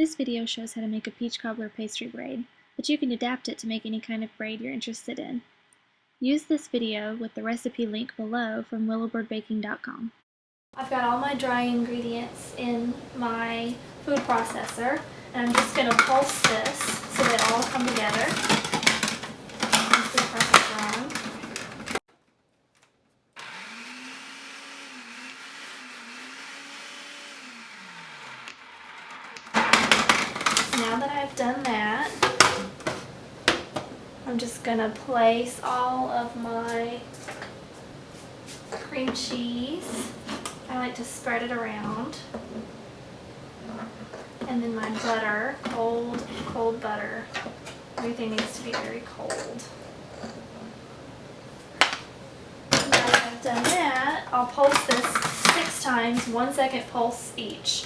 This video shows how to make a peach cobbler pastry braid, but you can adapt it to make any kind of braid you're interested in. Use this video with the recipe link below from willowbirdbaking.com. I've got all my dry ingredients in my food processor, and I'm just going to pulse this so they all come together. Food processor on. Now that I've done that, I'm just going to place all of my cream cheese. I like to spread it around. And then my butter, cold butter. Everything needs to be very cold. Now that I've done that, I'll pulse this 6 times, 1 second pulse each.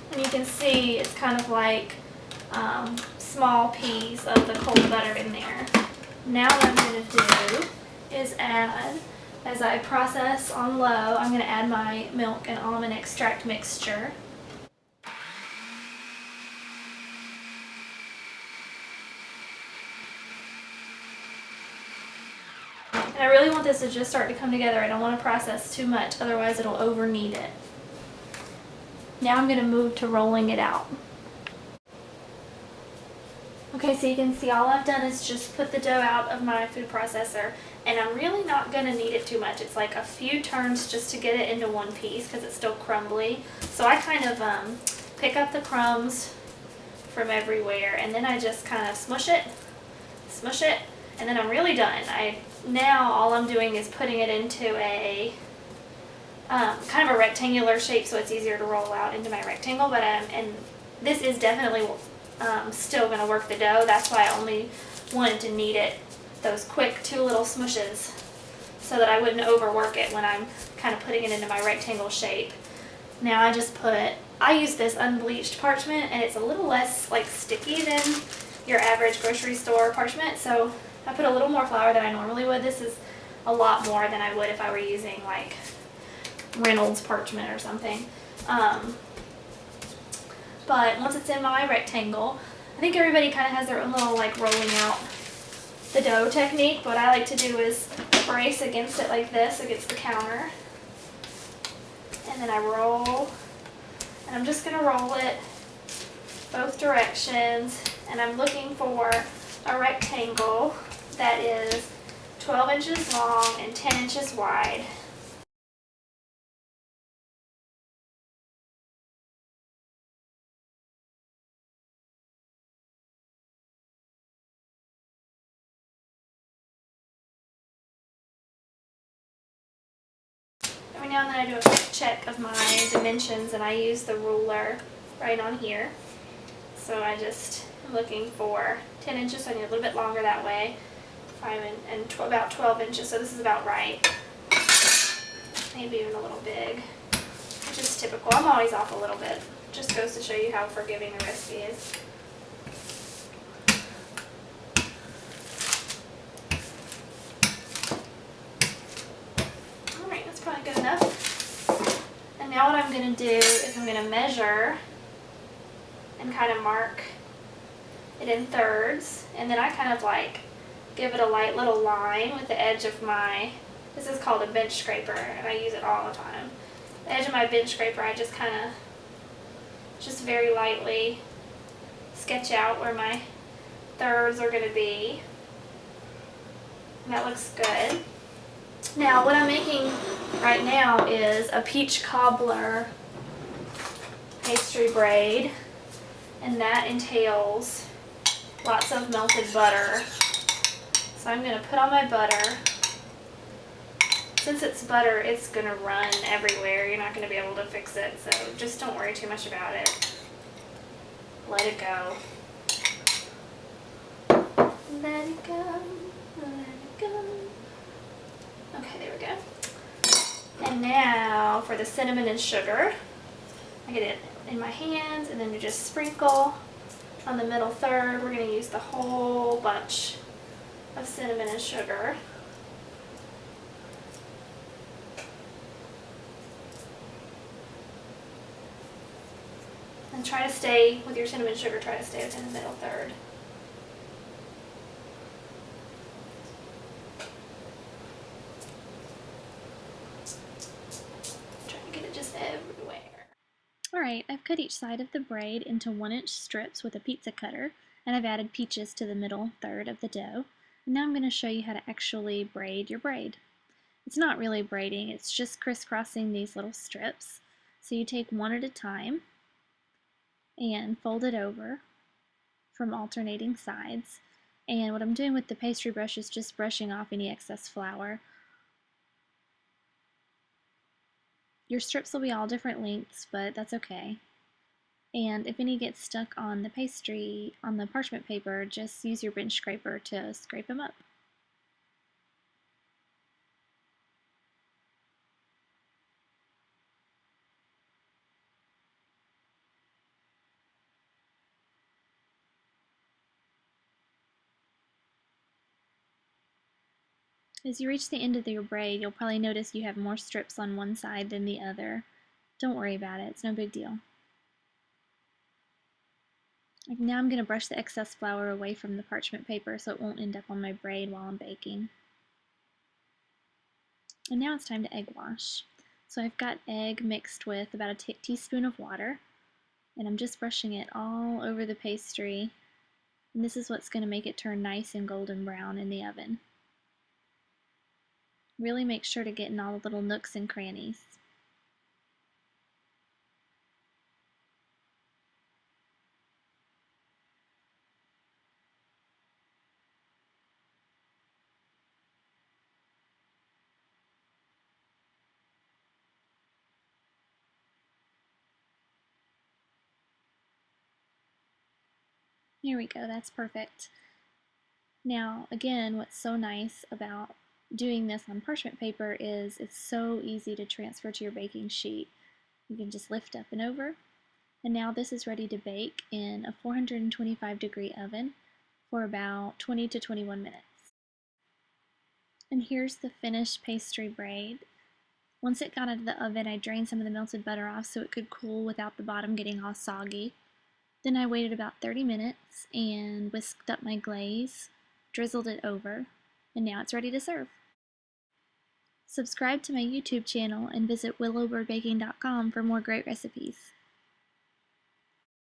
And you can see it's kind of like small peas of the cold butter in there. Now what I'm going to do is add, as I process on low, I'm going to add my milk and almond extract mixture. And I really want this to just start to come together. I don't want to process too much, otherwise it'll over knead it. Now I'm going to move to rolling it out. Okay, so you can see all I've done is just put the dough out of my food processor, and I'm really not going to knead it too much. It's like a few turns just to get it into one piece because it's still crumbly. So I kind of pick up the crumbs from everywhere, and then I just kind of smush it, and then I'm really done. Now all I'm doing is putting it into a kind of a rectangular shape so it's easier to roll out into my rectangle, but and this is definitely still going to work the dough. That's why I only wanted to knead it those quick 2 little smushes so that I wouldn't overwork it when I'm kind of putting it into my rectangle shape. Now I use this unbleached parchment, and it's a little less like sticky than your average grocery store parchment, so I put a little more flour than I normally would. This is a lot more than I would if I were using like Reynolds parchment or something. But once it's in my rectangle, I think everybody kind of has their own little like rolling out the dough technique. What I like to do is brace against it like this, against the counter. And then I roll, and I'm just going to roll it both directions. And I'm looking for a rectangle that is 12 inches long and 10 inches wide. Every now and then I do a quick check of my dimensions, and I use the ruler right on here. So I just am looking for 10 inches, so I need a little bit longer that way. About 12 inches, so this is about right. Maybe even a little big, which is typical. I'm always off a little bit. Just goes to show you how forgiving the recipe is. Probably good enough. And now what I'm going to do is I'm going to measure and kind of mark it in thirds, and then I kind of like give it a light little line with the edge of this is called a bench scraper, and I use it all the time. The edge of my bench scraper, I just kind of just very lightly sketch out where my thirds are going to be. And that looks good. Now what I'm making right now is a peach cobbler pastry braid, and that entails lots of melted butter. So I'm going to put on my butter. Since it's butter, it's going to run everywhere. You're not going to be able to fix it, so just don't worry too much about it. Let it go. Let it go. Let it go. Okay, there we go. And now for the cinnamon and sugar, I get it in my hands, and then you just sprinkle on the middle third. We're going to use the whole bunch of cinnamon and sugar. And try to stay, with your cinnamon sugar, try to stay within the middle third. Try to get it just everywhere. Alright, I've cut each side of the braid into 1-inch strips with a pizza cutter, and I've added peaches to the middle third of the dough. And now I'm going to show you how to actually braid your braid. It's not really braiding, it's just crisscrossing these little strips. So you take one at a time and fold it over from alternating sides. And what I'm doing with the pastry brush is just brushing off any excess flour. Your strips will be all different lengths, but that's okay. And if any get stuck on the pastry, on the parchment paper, just use your bench scraper to scrape them up. As you reach the end of your braid, you'll probably notice you have more strips on one side than the other. Don't worry about it, it's no big deal. Now I'm going to brush the excess flour away from the parchment paper so it won't end up on my braid while I'm baking. And now it's time to egg wash. So I've got egg mixed with about a teaspoon of water, and I'm just brushing it all over the pastry. And this is what's going to make it turn nice and golden brown in the oven. Really make sure to get in all the little nooks and crannies. Here we go, that's perfect. Now, again, what's so nice about doing this on parchment paper is it's so easy to transfer to your baking sheet. You can just lift up and over. And now this is ready to bake in a 425-degree oven for about 20 to 21 minutes. And here's the finished pastry braid. Once it got out of the oven, I drained some of the melted butter off so it could cool without the bottom getting all soggy. Then I waited about 30 minutes and whisked up my glaze, drizzled it over, and now it's ready to serve. Subscribe to my YouTube channel and visit willowbirdbaking.com for more great recipes.